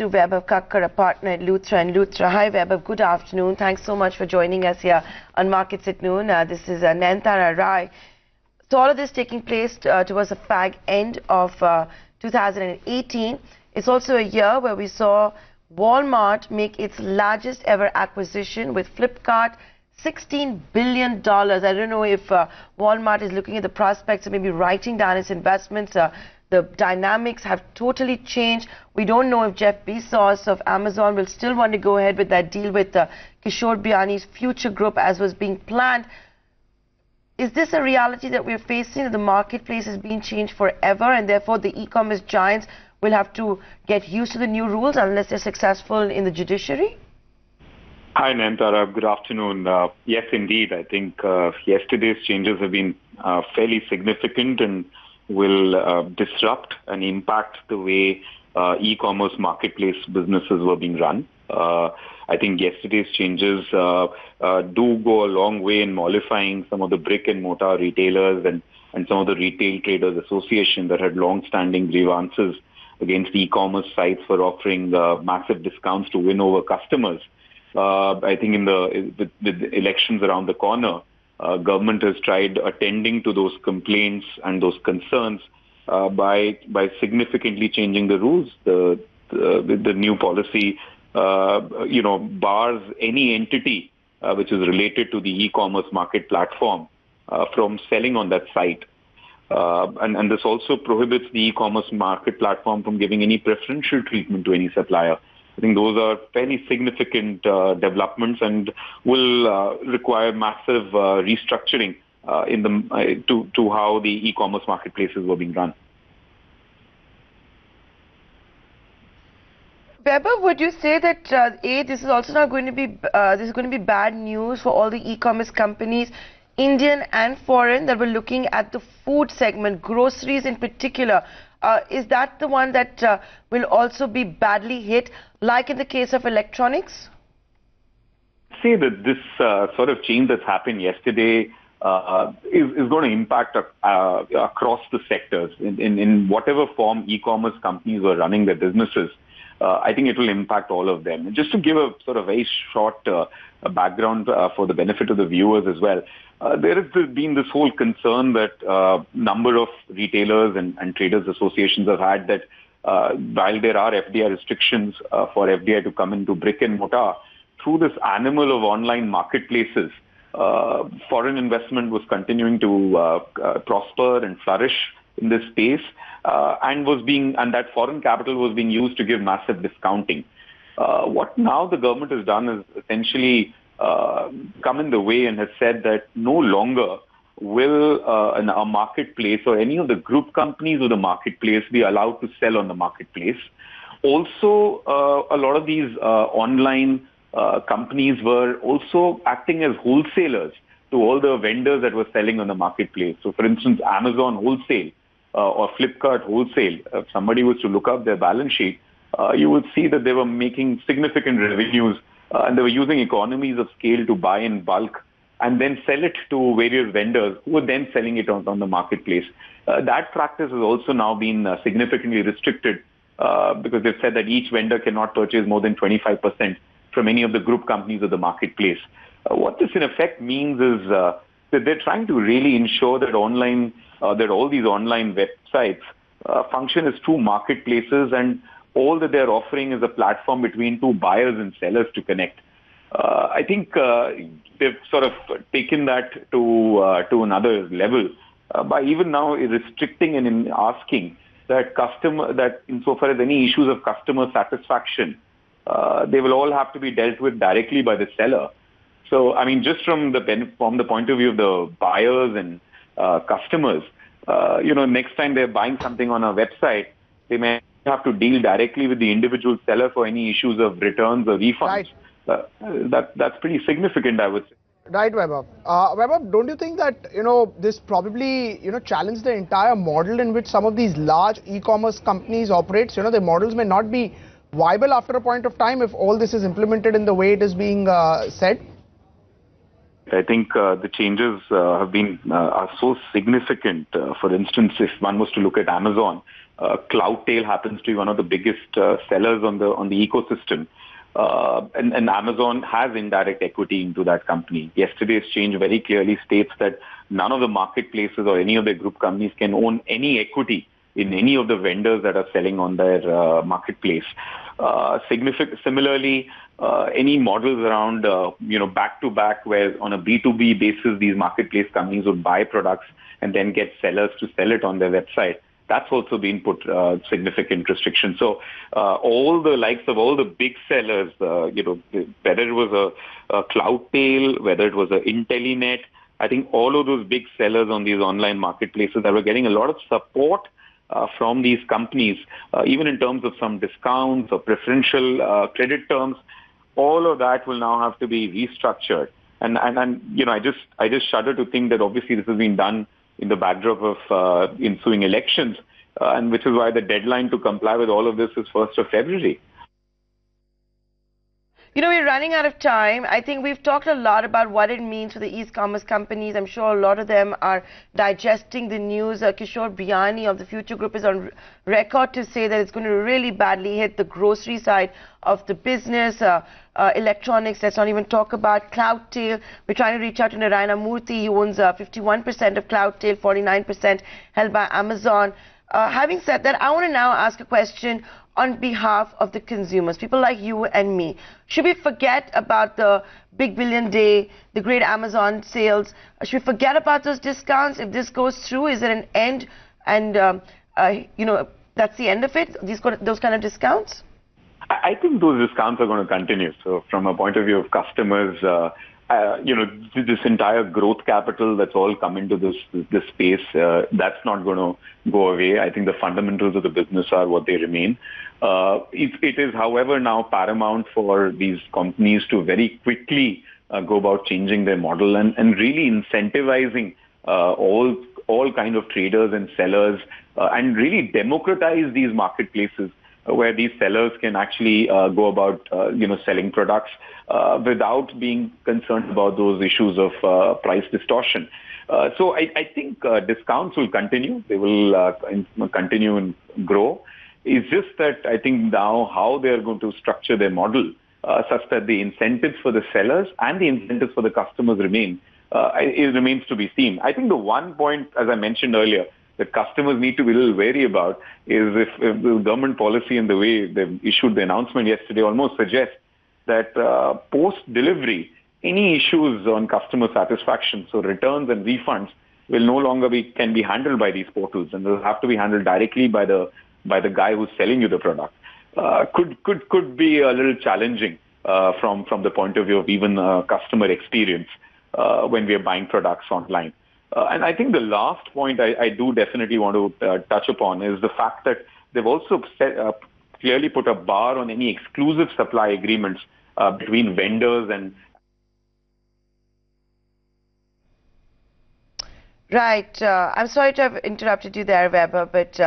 to Vaibhav Kakkar, a partner at Luthra & Luthra. Hi Vaibhav, good afternoon. Thanks so much for joining us here on Markets at Noon. This is Nayantara Rai. So all of this taking place towards the fag end of 2018. It's also a year where we saw Walmart make its largest ever acquisition with Flipkart, $16 billion. I don't know if Walmart is looking at the prospects of maybe writing down its investments. The dynamics have totally changed. We don't know if Jeff Bezos of Amazon will still want to go ahead with that deal with Kishore Biyani's Future Group as was being planned. Is this a reality that we're facing, that the marketplace is being changed forever and therefore the e-commerce giants will have to get used to the new rules unless they're successful in the judiciary? Hi, Nayantara. Good afternoon. Yes, indeed. I think yesterday's changes have been fairly significant and will disrupt and impact the way e-commerce marketplace businesses were being run. I think yesterday's changes do go a long way in mollifying some of the brick and mortar retailers and some of the retail traders association that had long-standing grievances against e-commerce sites for offering massive discounts to win over customers. I think with the elections around the corner, government has tried attending to those complaints and those concerns by significantly changing the rules. The new policy, bars any entity which is related to the e-commerce market platform from selling on that site. And this also prohibits the e-commerce market platform from giving any preferential treatment to any supplier. I think those are fairly significant developments and will require massive restructuring to how the e-commerce marketplaces were being run. Vaibhav, would you say that this is also not going to be bad news for all the e-commerce companies, Indian and foreign, that were looking at the food segment, groceries in particular? Is that the one that will also be badly hit, like in the case of electronics? I'd say that this sort of change that's happened yesterday is going to impact across the sectors. In whatever form e-commerce companies were running their businesses, I think it will impact all of them. Just to give a sort of very short background for the benefit of the viewers as well, there has been this whole concern that number of retailers and traders associations have had that while there are FDI restrictions for FDI to come into brick and mortar, through this animal of online marketplaces, foreign investment was continuing to prosper and flourish in this space, and that foreign capital was being used to give massive discounting. What now the government has done is essentially come in the way and has said that no longer will a marketplace or any of the group companies of the marketplace be allowed to sell on the marketplace. Also, a lot of these online companies were also acting as wholesalers to all the vendors that were selling on the marketplace. So, for instance, Amazon Wholesale or Flipkart Wholesale, if somebody was to look up their balance sheet, you would see that they were making significant revenues and they were using economies of scale to buy in bulk and then sell it to various vendors who were then selling it on the marketplace. That practice has also now been significantly restricted because they've said that each vendor cannot purchase more than 25% from any of the group companies of the marketplace. What this in effect means is that they're trying to really ensure that all these online websites function as true marketplaces, and all that they're offering is a platform between two buyers and sellers to connect. I think they've sort of taken that to another level by even now restricting and asking that insofar as any issues of customer satisfaction, they will all have to be dealt with directly by the seller. So, I mean, just from the point of view of the buyers and customers, next time they're buying something on a website, they may have to deal directly with the individual seller for any issues of returns or refunds. Right. That's pretty significant, I would say. Right, Vaibhav. Vaibhav, don't you think that, this probably, challenged the entire model in which some of these large e-commerce companies operate? The models may not be viable after a point of time if all this is implemented in the way it is being said? I think the changes have been are so significant. For instance, if one was to look at Amazon, Cloudtail happens to be one of the biggest sellers on the ecosystem. And Amazon has indirect equity into that company. Yesterday's change very clearly states that none of the marketplaces or any of the group companies can own any equity in any of the vendors that are selling on their marketplace. Similarly, any models around back-to-back, where on a B2B basis these marketplace companies would buy products and then get sellers to sell it on their website. That's also been put significant restrictions. So all the likes of all the big sellers, whether it was a Cloudtail, whether it was a Intellinet, I think all of those big sellers on these online marketplaces that were getting a lot of support from these companies, even in terms of some discounts or preferential credit terms, all of that will now have to be restructured. And I just shudder to think that obviously this has been done in the backdrop of ensuing elections, and which is why the deadline to comply with all of this is 1st of February. We're running out of time. I think we've talked a lot about what it means for the e-commerce companies. I'm sure a lot of them are digesting the news. Kishore Biyani of the Future Group is on record to say that it's going to really badly hit the grocery side of the business. Electronics, let's not even talk about Cloudtail. We're trying to reach out to Narayana Murthy. He owns 51% of Cloudtail, 49% held by Amazon. Having said that, I want to now ask a question on behalf of the consumers, people like you and me. Should we forget about the Big Billion Day, the great Amazon sales? Should we forget about those discounts? If this goes through, is it an end? And, that's the end of it, those kind of discounts? I think those discounts are going to continue. So from a point of view of customers, this entire growth capital that's all come into this space, that's not going to go away. I think the fundamentals of the business are what they remain. It is, however, now paramount for these companies to very quickly go about changing their model and really incentivizing all kind of traders and sellers and really democratize these marketplaces where these sellers can actually go about, selling products without being concerned about those issues of price distortion. So I think discounts will continue. They will continue and grow. It's just that I think now how they're going to structure their model such that the incentives for the sellers and the incentives for the customers remain, it remains to be seen. I think the one point, as I mentioned earlier, that customers need to be a little wary about is if the government policy and the way they issued the announcement yesterday almost suggests that post-delivery, any issues on customer satisfaction, so returns and refunds, will no longer can be handled by these portals, and they'll have to be handled directly by the guy who's selling you the product. Could be a little challenging from the point of view of even customer experience when we are buying products online. And I think the last point I do definitely want to touch upon is the fact that they've also clearly put a bar on any exclusive supply agreements between vendors and... Right. I'm sorry to have interrupted you there, Vaibhav, but